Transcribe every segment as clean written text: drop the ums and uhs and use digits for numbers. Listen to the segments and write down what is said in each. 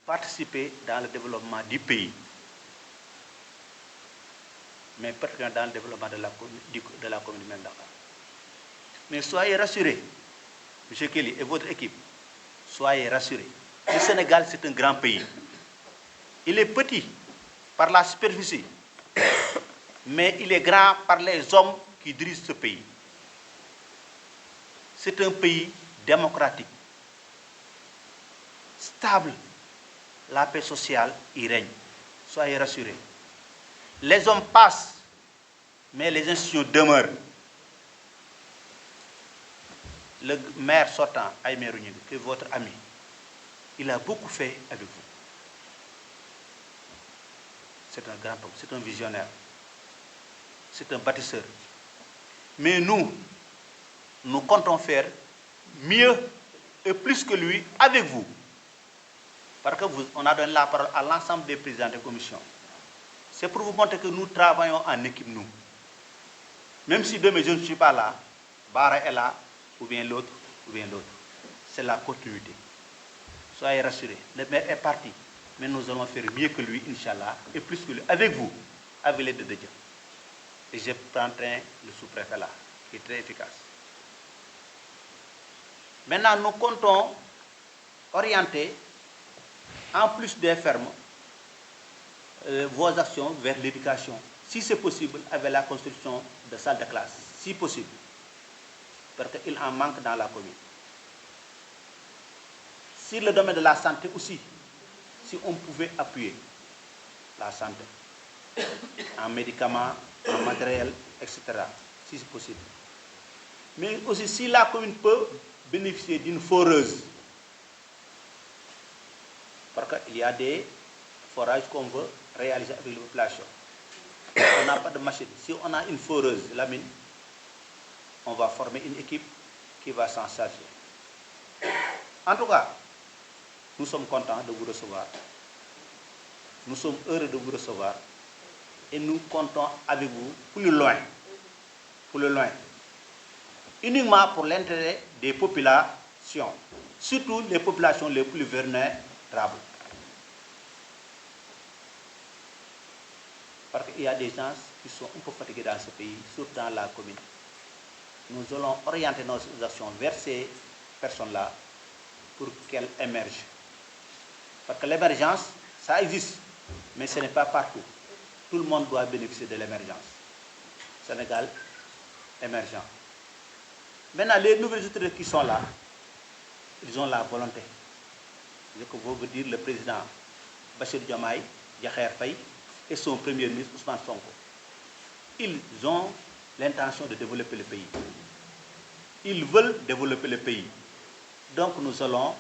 participer dans le développement du pays, mais particulièrement dans le développement de la commune de Dakar. Mais soyez rassurés, M. Kelly et votre équipe, soyez rassurés. Le Sénégal, c'est un grand pays. Il est petit par la superficie, mais il est grand par les hommes qui dirigent ce pays. C'est un pays démocratique, stable. La paix sociale y règne. Soyez rassurés. Les hommes passent, mais les institutions demeurent. Le maire sortant, Aïmé Rounine, qui est votre ami, il a beaucoup fait avec vous. C'est un grand homme, c'est un visionnaire, c'est un bâtisseur. Mais nous comptons faire mieux et plus que lui avec vous. Parce qu'on a donné la parole à l'ensemble des présidents de commission. C'est pour vous montrer que nous travaillons en équipe, nous. Même si demain je ne suis pas là, Bara est là, ou bien l'autre, ou bien l'autre. C'est la continuité. Soyez rassurés. Le maire est parti, mais nous allons faire mieux que lui, Inch'Allah, et plus que lui, avec vous, avec l'aide de Dieu. Et je prends le sous-préfet là, qui est très efficace. Maintenant, nous comptons orienter, en plus des fermes, vos actions vers l'éducation, si c'est possible, avec la construction de salles de classe, si possible, parce qu'il en manque dans la commune. Sur le domaine de la santé aussi, si on pouvait appuyer la santé, en médicaments, en matériel, etc., si c'est possible. Mais aussi, si la commune peut bénéficier d'une foreuse, parce qu'il y a des forages qu'on veut réaliser avec les populations. On n'a pas de machine. Si on a une foreuse, la mine, on va former une équipe qui va s'en charger. En tout cas, nous sommes contents de vous recevoir. Nous sommes heureux de vous recevoir. Et nous comptons avec vous plus loin. Plus loin. Uniquement pour l'intérêt des populations. Surtout les populations les plus vulnérables. Parce qu'il y a des gens qui sont un peu fatigués dans ce pays, surtout dans la commune. Nous allons orienter nos actions vers ces personnes-là pour qu'elles émergent. Parce que l'émergence, ça existe, mais ce n'est pas partout. Tout le monde doit bénéficier de l'émergence. Sénégal, émergent. Maintenant, les nouvelles autorités qui sont là, ils ont la volonté. Je peux vous dire le président Bassirou Diomaye Diakhar Faye et son premier ministre Ousmane Sonko. Ils ont l'intention de développer le pays. Ils veulent développer le pays. Donc nous allons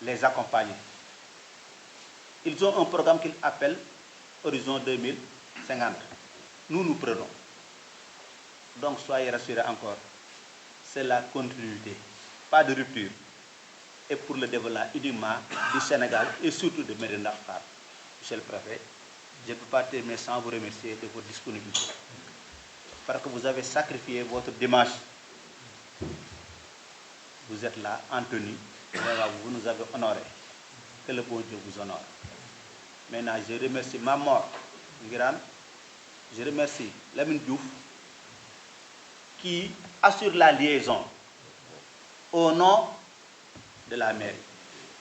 les accompagner. Ils ont un programme qu'ils appellent Horizon 2050. Nous prenons. Donc soyez rassurés encore. C'est la continuité, pas de rupture. Et pour le développement uniquement du Sénégal et surtout de Médina Dakar. Monsieur le préfet, je ne peux pas terminer sans vous remercier de votre disponibilité. Parce que vous avez sacrifié votre dimanche. Vous êtes là, en tenue. Vous nous avez honorés. Que le bon Dieu vous honore. Maintenant, je remercie Mamor Ngiran. Je remercie Lamine Diouf qui assure la liaison au nom de la mairie,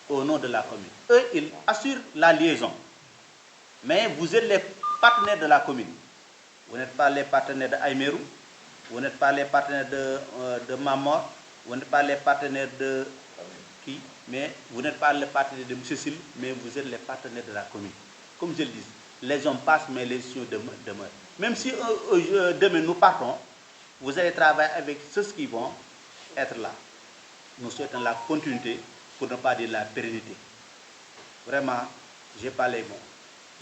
au nom de la commune. Eux, ils assurent la liaison. Mais vous êtes les partenaires de la commune. Vous n'êtes pas les partenaires de Aïmerou, vous n'êtes pas les partenaires de Mamor, vous n'êtes pas les partenaires de qui, mais vous n'êtes pas les partenaires de M. Sil, mais vous êtes les partenaires de la commune. Comme je le dis, les hommes passent, mais les institutions demeurent. Même si demain nous partons, vous allez travailler avec ceux qui vont être là. Nous souhaitons la continuité, pour ne pas dire la pérennité. Vraiment, je n'ai pas les mots.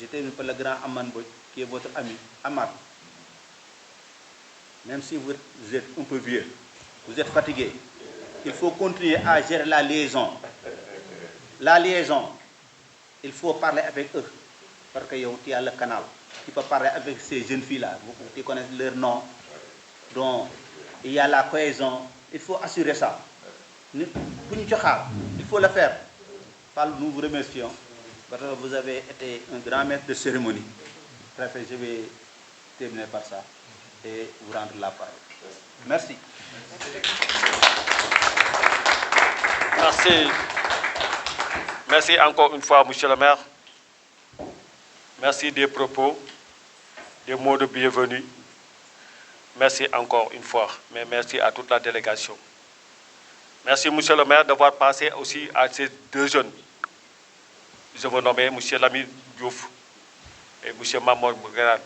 Je termine par le grand Aman Boy, qui est votre ami, Amad. Même si vous êtes un peu vieux, vous êtes fatigué, il faut continuer à gérer la liaison. La liaison, il faut parler avec eux. Parce que tu as le canal. Tu peux parler avec ces jeunes filles-là. Tu connais leur nom. Donc, il y a la cohésion. Il faut assurer ça. Il faut le faire. Nous vous remercions. Parce que vous avez été un grand maître de cérémonie. Préfet, je vais terminer par ça et vous rendre la parole. Merci. Merci. Merci encore une fois, Monsieur le maire. Merci des propos, des mots de bienvenue. Merci encore une fois, mais merci à toute la délégation. Merci, Monsieur le maire, d'avoir passé aussi à ces deux jeunes. Je veux nommer Monsieur Lamine Diouf et Monsieur Mamor Mougueran.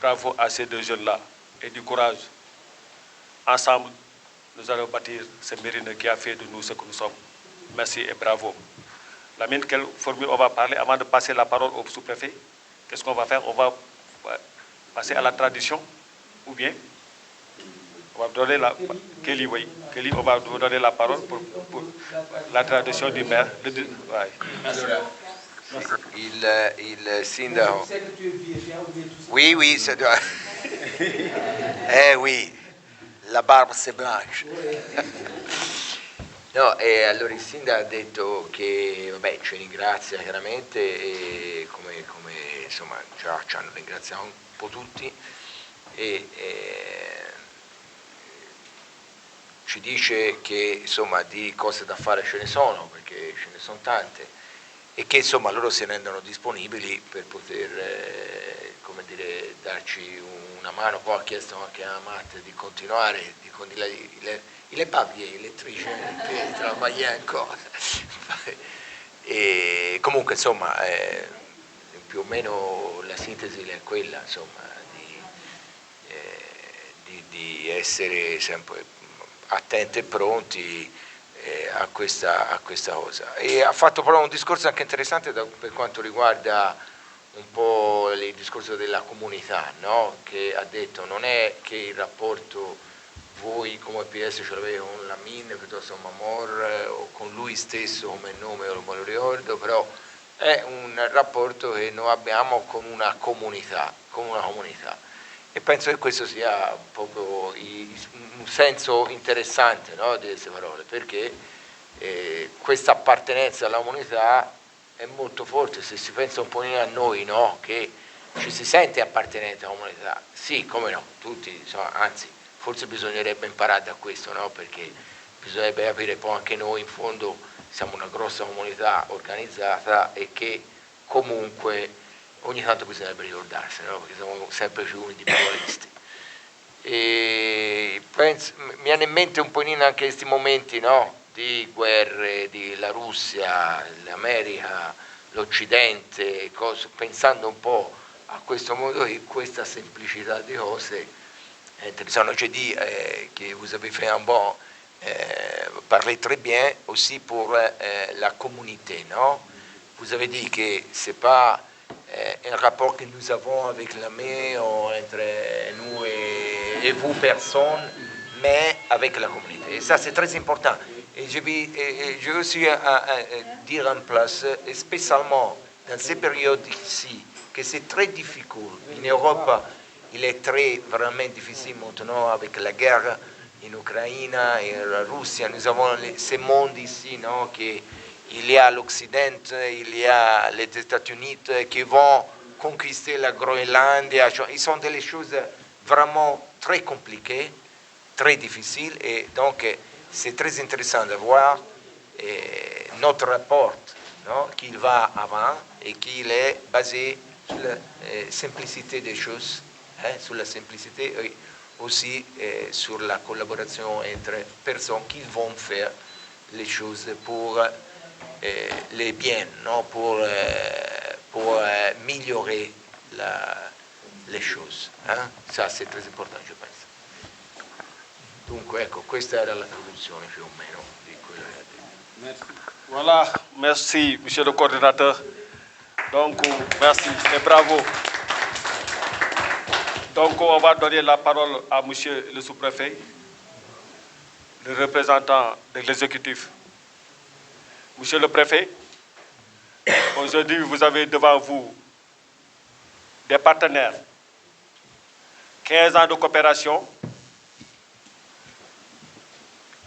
Bravo à ces deux jeunes-là et du courage. Ensemble, nous allons bâtir ce Mérina qui a fait de nous ce que nous sommes. Merci et bravo. Lamine, quelle formule on va parler avant de passer la parole au sous-préfet? Qu'est-ce qu'on va faire? On va passer à la tradition ou bien on va donner la... Kelly, oui. Kelly, on va vous donner la parole pour la tradition du maire. Ouais. Merci. Il sindaco. Oui, oui, ça doit... oui, la barba c'est blanche. No, e allora il sindaco ha detto che vabbè, ci ringrazia chiaramente e come insomma già ci hanno ringraziato un po' tutti e ci dice che insomma di cose da fare ce ne sono, perché ce ne sono tante, e che insomma loro si rendono disponibili per poter come dire, darci una mano. Poi ha chiesto anche a Matt di continuare con le papier elettriche che travagliano ancora. E comunque insomma più o meno la sintesi è quella, insomma, di essere sempre attenti e pronti a questa cosa. E ha fatto però un discorso anche interessante per quanto riguarda un po' il discorso della comunità, no? Che ha detto non è che il rapporto voi come PS ce l'avete con Lamine piuttosto che Mamor o con lui stesso come nome, non me lo ricordo, però è un rapporto che noi abbiamo con una comunità. E penso che questo sia proprio un senso interessante, no, di queste parole, perché questa appartenenza alla comunità è molto forte. Se si pensa un po' a noi, no, che ci si sente appartenente alla comunità, sì, come no, tutti, insomma, anzi, forse bisognerebbe imparare da questo, no, perché bisognerebbe capire poi anche noi in fondo siamo una grossa comunità organizzata e che comunque ogni tanto bisognerebbe ricordarsene, no? Perché siamo sempre più individualisti. E mi viene in mente un po' anche questi momenti, no? Di guerre, di la Russia, l'America, l'Occidente, pensando un po' a questo modo e questa semplicità di cose. Intéressant. J'ai dit que vous avez fait un bon parler très bien aussi pour la communauté, non? Vous avez dit que c'est pas un rapport que nous avons avec la main entre nous et vous personne, mais avec la communauté. Et ça c'est très important. Et je veux aussi dire en place, spécialement dans ces périodes ici, que c'est très difficile. En Europe, il est vraiment difficile maintenant avec la guerre en Ukraine et en Russie. Nous avons ces mondes ici, non, il y a l'Occident, il y a les États-Unis qui vont conquister la Groenland. Ils sont des choses vraiment très compliquées, très difficiles. Et donc, c'est très intéressant de voir notre rapport, non, qu'il va avant et qu'il est basé sur la simplicité des choses. Sur la simplicité et aussi sur la collaboration entre personnes qui vont faire les choses pour les biens, non? Pour améliorer les choses. Ça c'est très important, je pense. Dunque ecco, questa era la traduzione più o meno di quello che ha detto. Merci. Voilà, merci monsieur le coordinateur. Donc merci et bravo. Donc, on va donner la parole à monsieur le sous-préfet, le représentant de l'exécutif. Monsieur le préfet, aujourd'hui, vous avez devant vous des partenaires, 15 ans de coopération,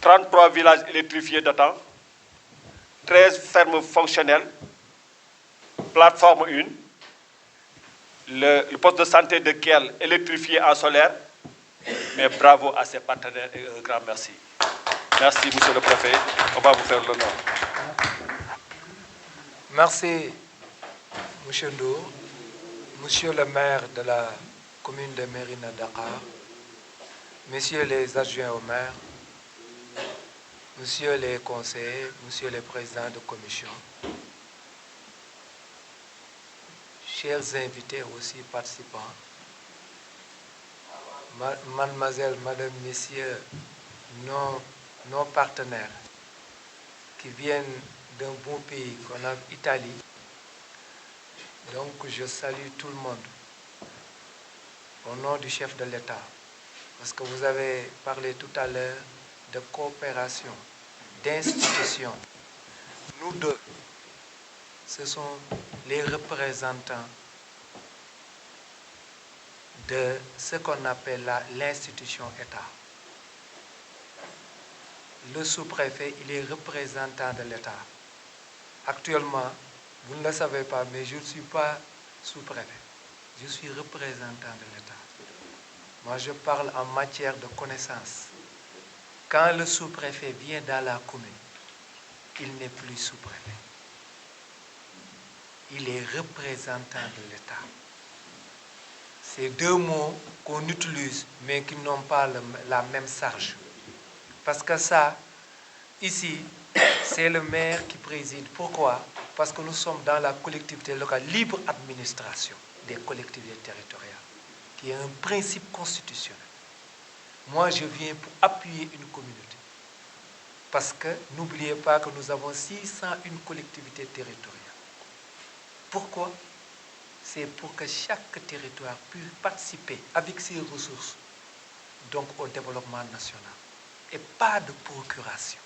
33 villages électrifiés de temps, 13 fermes fonctionnelles, plateforme 1, le poste de santé de Kiel électrifié en solaire. Mais bravo à ses partenaires et un grand merci. Merci, monsieur le préfet. On va vous faire l'honneur. Merci, monsieur Ndour, monsieur le maire de la commune de Mérina Dakhar, messieurs les adjoints au maire, messieurs les conseillers, monsieur les présidents de commission, chers invités aussi participants, mademoiselles, madame, messieurs, nos partenaires qui viennent d'un bon pays qu'on a Italie. Donc je salue tout le monde au nom du chef de l'État, parce que vous avez parlé tout à l'heure de coopération, d'institution. Nous deux, ce sont les représentants de ce qu'on appelle l'institution État. Le sous-préfet, il est représentant de l'État. Actuellement, vous ne le savez pas, mais je ne suis pas sous-préfet. Je suis représentant de l'État. Moi, je parle en matière de connaissance. Quand le sous-préfet vient dans la commune, il n'est plus sous-préfet. Il est représentant de l'État. C'est deux mots qu'on utilise, mais qui n'ont pas la même charge. Parce que ça, ici, c'est le maire qui préside. Pourquoi? Parce que nous sommes dans la collectivité locale, libre administration des collectivités territoriales, qui est un principe constitutionnel. Moi, je viens pour appuyer une communauté. Parce que n'oubliez pas que nous avons 601 collectivités territoriales. Pourquoi? C'est pour que chaque territoire puisse participer avec ses ressources, donc au développement national, et pas de procuration.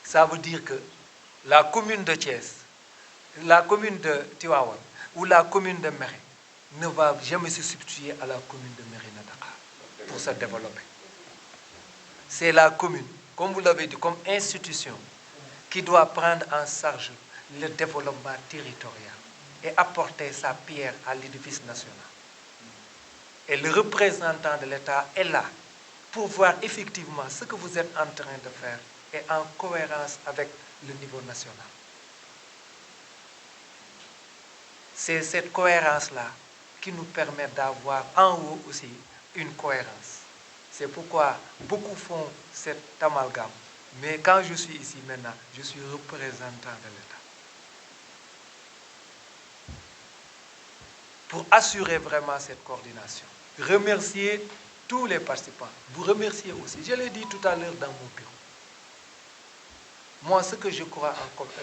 Ça veut dire que la commune de Thiès, la commune de Tivaouane ou la commune de Mérina ne va jamais se substituer à la commune de Mérina Dakhar pour se développer. C'est la commune, comme vous l'avez dit, comme institution, qui doit prendre en charge le développement territorial et apporter sa pierre à l'édifice national. Et le représentant de l'État est là pour voir effectivement ce que vous êtes en train de faire et en cohérence avec le niveau national. C'est cette cohérence-là qui nous permet d'avoir en haut aussi une cohérence. C'est pourquoi beaucoup font cet amalgame. Mais quand je suis ici maintenant, je suis représentant de l'État. Pour assurer vraiment cette coordination. Remercier tous les participants. Vous remercier aussi. Je l'ai dit tout à l'heure dans mon bureau. Moi, ce que je crois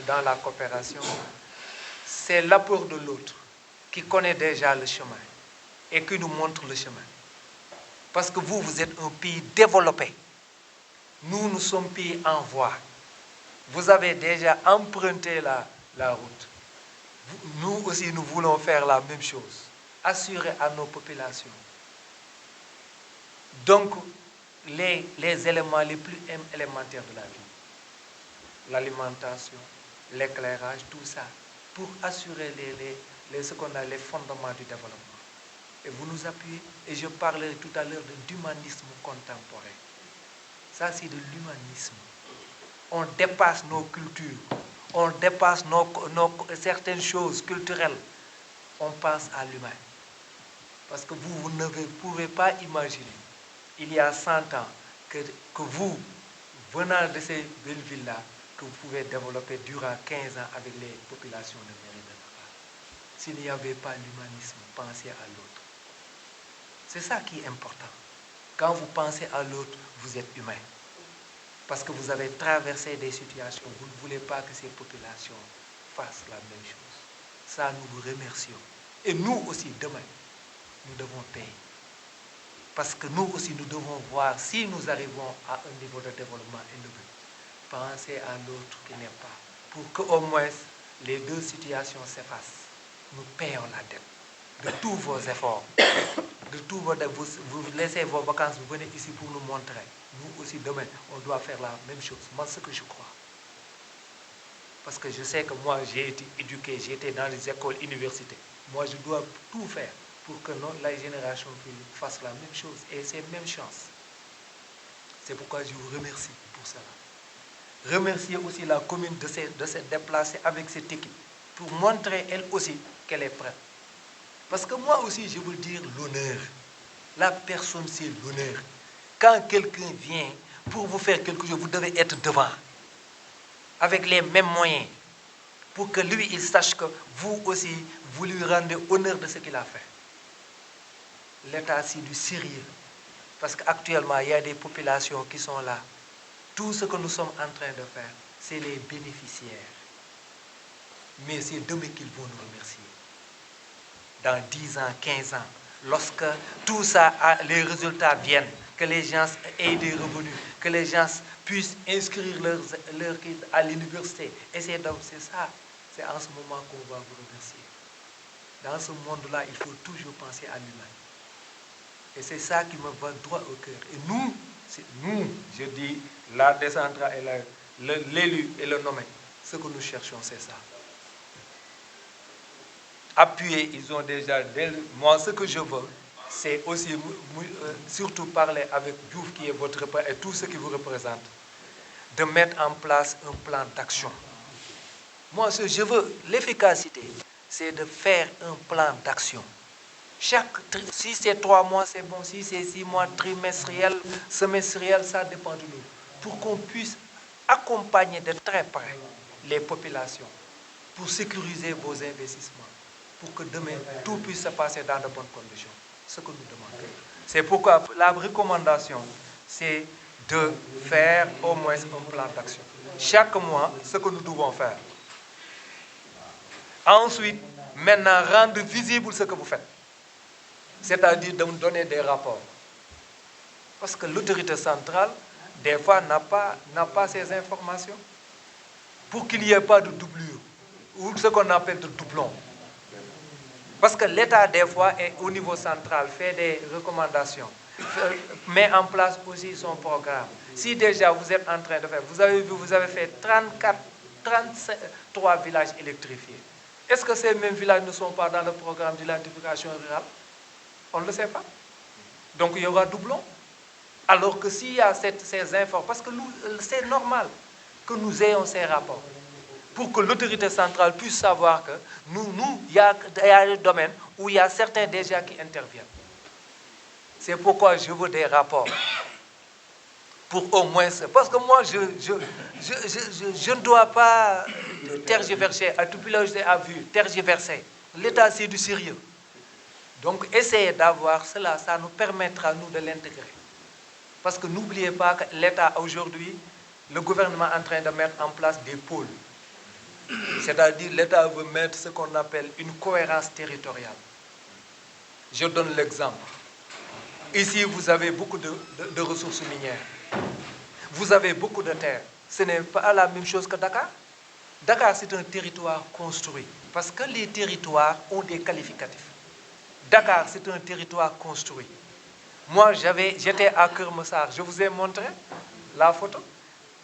dans la coopération, c'est l'apport de l'autre qui connaît déjà le chemin et qui nous montre le chemin. Parce que vous, vous êtes un pays développé. Nous, nous sommes pays en voie. Vous avez déjà emprunté la route. Nous aussi, nous voulons faire la même chose. Assurer à nos populations. Donc, les éléments les plus élémentaires de la vie. L'alimentation, l'éclairage, tout ça. Pour assurer ce qu'on a les fondements du développement. Et vous nous appuyez. Et je parlais tout à l'heure d'humanisme contemporain. Ça, c'est de l'humanisme. On dépasse nos cultures. On dépasse certaines choses culturelles. On pense à l'humain. Parce que vous ne pouvez pas imaginer, il y a 100 ans, que vous, venant de ces belles villes-là, que vous pouvez développer durant 15 ans avec les populations de Mérina Dakhar. S'il n'y avait pas l'humanisme, pensez à l'autre. C'est ça qui est important. Quand vous pensez à l'autre, vous êtes humain. Parce que vous avez traversé des situations, vous ne voulez pas que ces populations fassent la même chose. Ça, nous vous remercions. Et nous aussi, demain, nous devons payer. Parce que nous aussi, nous devons voir si nous arrivons à un niveau de développement élevé. Pensez à l'autre qui n'est pas. Pour qu'au moins les deux situations s'effacent. Nous payons la dette de tous vos efforts. De tous vos vous laissez vos vacances, vous venez ici pour nous montrer. Nous aussi, demain, on doit faire la même chose. Moi, ce que je crois. Parce que je sais que moi, j'ai été éduqué, j'étais dans les écoles, universités. Moi, je dois tout faire pour que la génération fasse la même chose et ces mêmes chances. C'est pourquoi je vous remercie pour cela. Remercier aussi la commune de se déplacer avec cette équipe pour montrer elle aussi qu'elle est prête. Parce que moi aussi, je veux dire l'honneur. La personne, c'est l'honneur. Quand quelqu'un vient pour vous faire quelque chose, vous devez être devant, avec les mêmes moyens, pour que lui, il sache que vous aussi, vous lui rendez honneur de ce qu'il a fait. L'État, c'est du sérieux. Parce qu'actuellement, il y a des populations qui sont là. Tout ce que nous sommes en train de faire, c'est les bénéficiaires. Mais c'est demain qu'ils vont nous remercier. Dans 10 ans, 15 ans, lorsque tout ça, les résultats viennent, que les gens aient des revenus, que les gens puissent inscrire leurs kids à l'université. Et c'est ça, c'est en ce moment qu'on va vous remercier. Dans ce monde-là, il faut toujours penser à l'humain. Et c'est ça qui me va droit au cœur. Et nous, je dis, la décentralisation, l'élu et le nommé, ce que nous cherchons, c'est ça. Appuyer, ils ont déjà... Moi, ce que je veux, c'est aussi surtout parler avec Diouf, qui est votre père, et tous ceux qui vous représentent, de mettre en place un plan d'action. Moi, ce que je veux, l'efficacité, c'est de faire un plan d'action. Si c'est 3 mois, c'est bon. Si c'est 6 mois, trimestriel, semestriel, ça dépend de nous. Pour qu'on puisse accompagner de très près les populations, pour sécuriser vos investissements, pour que demain, tout puisse se passer dans de bonnes conditions. Ce que nous demandons. C'est pourquoi la recommandation, c'est de faire au moins un plan d'action. Chaque mois, ce que nous devons faire. Ensuite, maintenant, rendre visible ce que vous faites. C'est-à-dire de nous donner des rapports. Parce que l'autorité centrale, des fois, n'a pas ces informations. Pour qu'il n'y ait pas de doublure, ou ce qu'on appelle de doublon. Parce que l'État, des fois, au niveau central, fait des recommandations, met en place aussi son programme. Si déjà vous êtes en train de faire, vous avez fait 33 villages électrifiés. Est-ce que ces mêmes villages ne sont pas dans le programme de l'identification rurale? On ne le sait pas. Donc il y aura doublon. Alors que s'il y a ces informations, parce que c'est normal que nous ayons ces rapports, pour que l'autorité centrale puisse savoir que il y a des domaines où il y a certains déjà qui interviennent. C'est pourquoi je veux des rapports. Pour au moins... Parce que moi, je ne dois pas tergiverser, à tout piloter à vue, tergiverser. L'État, c'est du sérieux. Donc, essayez d'avoir cela, ça nous permettra, nous, de l'intégrer. Parce que n'oubliez pas que l'État, aujourd'hui, le gouvernement est en train de mettre en place des pôles. C'est-à-dire, l'État veut mettre ce qu'on appelle une cohérence territoriale. Je donne l'exemple. Ici, vous avez beaucoup de ressources minières. Vous avez beaucoup de terres. Ce n'est pas la même chose que Dakar. Dakar, c'est un territoire construit. Parce que les territoires ont des qualificatifs. Dakar, c'est un territoire construit. Moi, j'étais à Kermassar. Je vous ai montré la photo.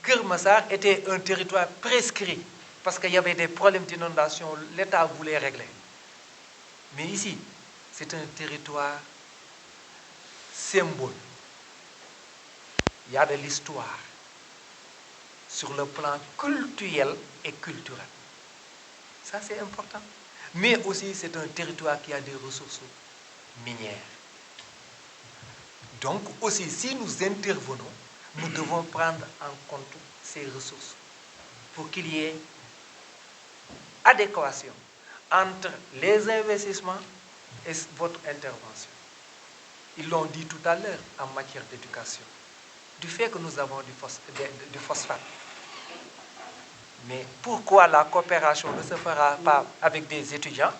Kermassar était un territoire prescrit. Parce qu'il y avait des problèmes d'inondation. L'État voulait régler. Mais ici, c'est un territoire symbole. Il y a de l'histoire sur le plan culturel et culturel. Ça, c'est important. Mais aussi, c'est un territoire qui a des ressources minières. Donc, aussi, si nous intervenons, nous devons prendre en compte ces ressources pour qu'il y ait adéquation entre les investissements et votre intervention. Ils l'ont dit tout à l'heure en matière d'éducation. Du fait que nous avons du phosphate. Mais pourquoi la coopération ne se fera pas avec des étudiants?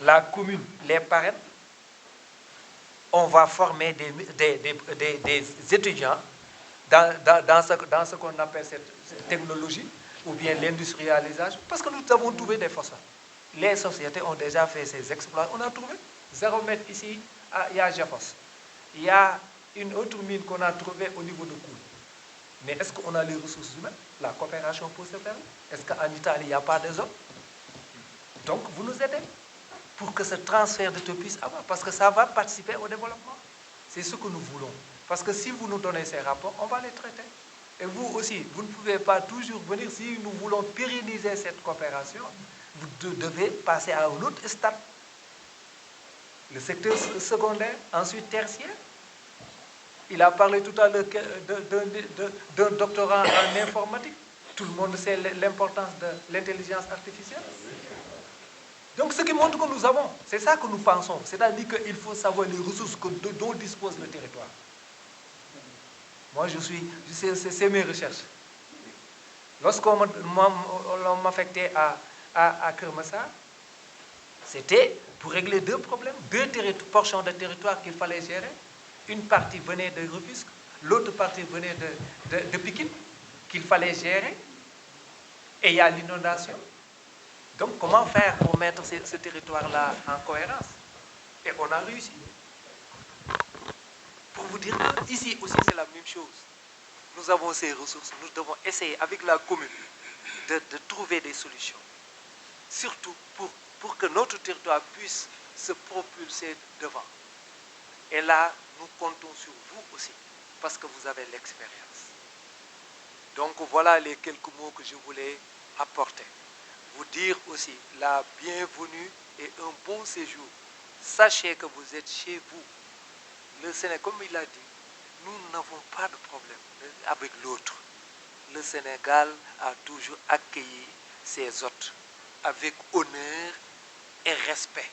La commune les parraine. On va former des étudiants dans ce qu'on appelle cette technologie ou bien l'industrialisation, parce que nous avons trouvé des phosphates. Les sociétés ont déjà fait ces exploits. On a trouvé 0 mètre ici, il y a Japos. Il y a une autre mine qu'on a trouvée au niveau de Koul. Mais est-ce qu'on a les ressources humaines? La coopération peut se faire. Est-ce qu'en Italie, il n'y a pas des hommes? Donc, vous nous aidez pour que ce transfert de te puisse avoir, parce que ça va participer au développement. C'est ce que nous voulons. Parce que si vous nous donnez ces rapports, on va les traiter. Et vous aussi, vous ne pouvez pas toujours venir, si nous voulons pérenniser cette coopération, vous devez passer à un autre stade. Le secteur secondaire, ensuite tertiaire. Il a parlé tout à l'heure d'un doctorat en informatique. Tout le monde sait l'importance de l'intelligence artificielle. Donc ce qui montre que nous avons, c'est ça que nous pensons. C'est-à-dire qu'il faut savoir les ressources dont dispose le territoire. Moi, c'est mes recherches. Lorsqu'on m'affectait à Kermassa, c'était pour régler deux problèmes, deux portions de territoire qu'il fallait gérer. Une partie venait de Rufisque, l'autre partie venait de Pikine, qu'il fallait gérer. Et il y a l'inondation. Donc, comment faire pour mettre ce territoire-là en cohérence? Et on a réussi. Pour vous dire qu'ici aussi, c'est la même chose. Nous avons ces ressources. Nous devons essayer, avec la commune, de trouver des solutions. Surtout pour que notre territoire puisse se propulser devant. Et là, nous comptons sur vous aussi, parce que vous avez l'expérience. Donc, voilà les quelques mots que je voulais apporter. Vous dire aussi la bienvenue et un bon séjour. Sachez que vous êtes chez vous. Le Sénégal, comme il a dit, nous n'avons pas de problème avec l'autre. Le Sénégal a toujours accueilli ses hôtes avec honneur et respect.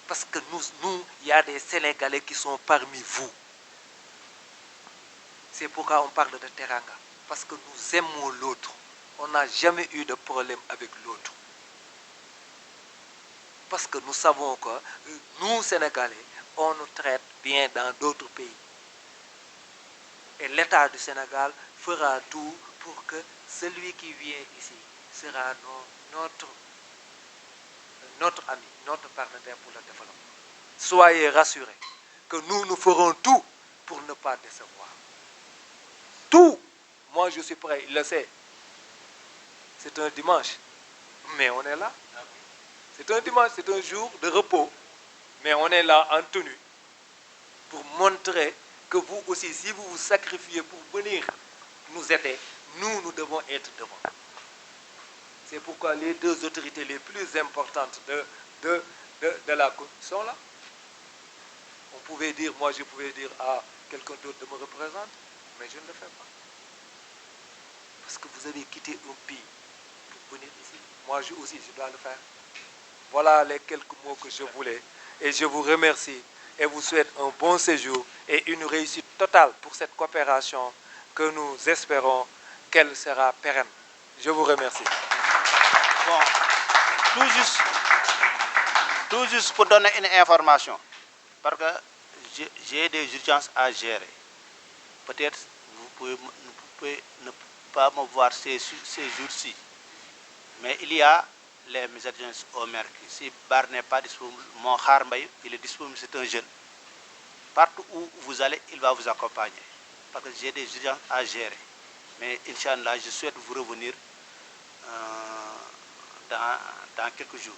Parce que nous, il y a des Sénégalais qui sont parmi vous. C'est pourquoi on parle de Teranga. Parce que nous aimons l'autre. On n'a jamais eu de problème avec l'autre. Parce que nous savons que nous, Sénégalais, on nous traite bien dans d'autres pays. Et l'État du Sénégal fera tout pour que celui qui vient ici sera notre ami, notre partenaire pour le développement. Soyez rassurés que nous ferons tout pour ne pas décevoir. Tout. Moi, je suis prêt, il le sait. C'est un dimanche, mais on est là. C'est un dimanche, c'est un jour de repos, mais on est là en tenue pour montrer que vous aussi, si vous vous sacrifiez pour venir nous aider, nous devons être devant. C'est pourquoi les deux autorités les plus importantes de la commune sont là. On pouvait dire, moi je pouvais dire à quelqu'un d'autre de me représenter, mais je ne le fais pas. Parce que vous avez quitté un pays pour venir ici. Moi aussi, je dois le faire. Voilà les quelques mots que je voulais. Et je vous remercie et vous souhaite un bon séjour et une réussite totale pour cette coopération que nous espérons qu'elle sera pérenne. Je vous remercie. Bon, tout juste pour donner une information, parce que j'ai des urgences à gérer. Peut-être vous pouvez ne pas me voir ces jours-ci, mais il y a les urgences au maire. Si Bar n'est pas disponible, mon Kharmbaye, il est disponible, c'est un jeune. Partout où vous allez, il va vous accompagner. Parce que j'ai des urgences à gérer. Mais Inch'Allah, je souhaite vous revenir dans quelques jours.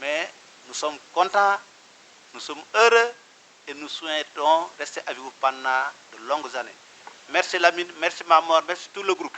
Mais nous sommes contents, nous sommes heureux et nous souhaitons rester avec vous pendant de longues années. Merci Lamine, merci Mamor, merci tout le groupe.